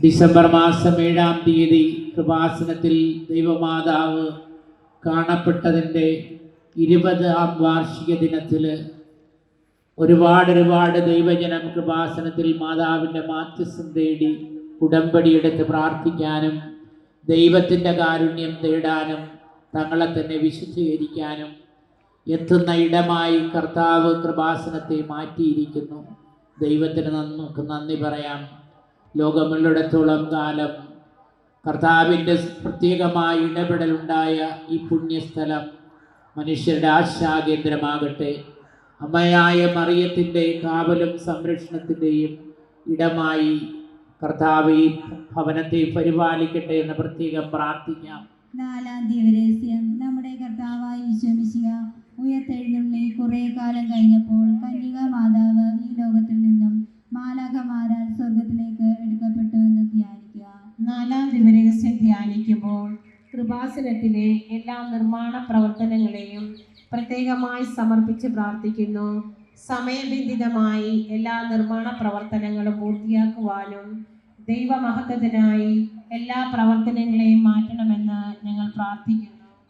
December മാസം 7-ാം തീയതി കൃപാസനത്തിൽ ദൈവമാതാവ് കാണപ്പെട്ടതിൻ്റെ 20-ാം വാർഷിക ദിനത്തിൽ ഒരുപാട് ദൈവജനം കൃപാസനത്തിൽ മാതാവിൻ്റെ മാധ്യസ്ഥം തേടി ഉടമ്പടിയെടുത്ത് പ്രാർത്ഥിക്കാനും ദൈവത്തിൻ്റെ കാരുണ്യം തേടാനും തങ്ങളെ തന്നെ വിശുദ്ധീകരിക്കാനും എത്തുന്ന ഇടമായി കർത്താവ് കൃപാസനത്തെ മാറ്റിയിരിക്കുന്നു. ദൈവത്തിന് നമുക്ക് നന്ദി പറയാം. ലോകമുള്ളിടത്തോളം കാലം കർത്താവിൻ്റെ പ്രത്യേകമായ ഇടപെടലുണ്ടായ ഈ പുണ്യസ്ഥലം മനുഷ്യരുടെ ആശാകേന്ദ്രമാകട്ടെ, അമ്മയായ മറിയത്തിൻ്റെ കാവലും സംരക്ഷണത്തിൻ്റെയും ഇടമായി കർത്താവ് ഈ ഭവനത്തെ പരിപാലിക്കട്ടെ എന്ന് പ്രത്യേകം പ്രാർത്ഥിക്കാം. 4-ാം ദിവരഹസ്യം. നമ്മുടെ കർത്താവായ ഈശോ മിശിഹ ഉയർത്തെഴുന്നള്ളി കുറേ കാലം കഴിഞ്ഞപ്പോൾ കന്യക മാതാവ് ഈ ലോകത്തിൽ നിന്നും മാലാഖമാരാൽ സ്വർഗത്തിലേക്ക് എടുക്കപ്പെട്ടു എന്ന് ധ്യാനിക്കുക. 4-ാം ദിവരഹസ്യം ധ്യാനിക്കുമ്പോൾ കൃപാസനത്തിലെ എല്ലാ നിർമ്മാണ പ്രവർത്തനങ്ങളെയും പ്രത്യേകമായി സമർപ്പിച്ച് പ്രാർത്ഥിക്കുന്നു. സമയബന്ധിതമായി എല്ലാ നിർമ്മാണ പ്രവർത്തനങ്ങളും പൂർത്തിയാക്കുവാനും ദൈവമഹത്വത്തിനായി എല്ലാ പ്രവർത്തനങ്ങളെയും മാറ്റണമെന്ന് ഞങ്ങൾ പ്രാർത്ഥിക്കുന്നു.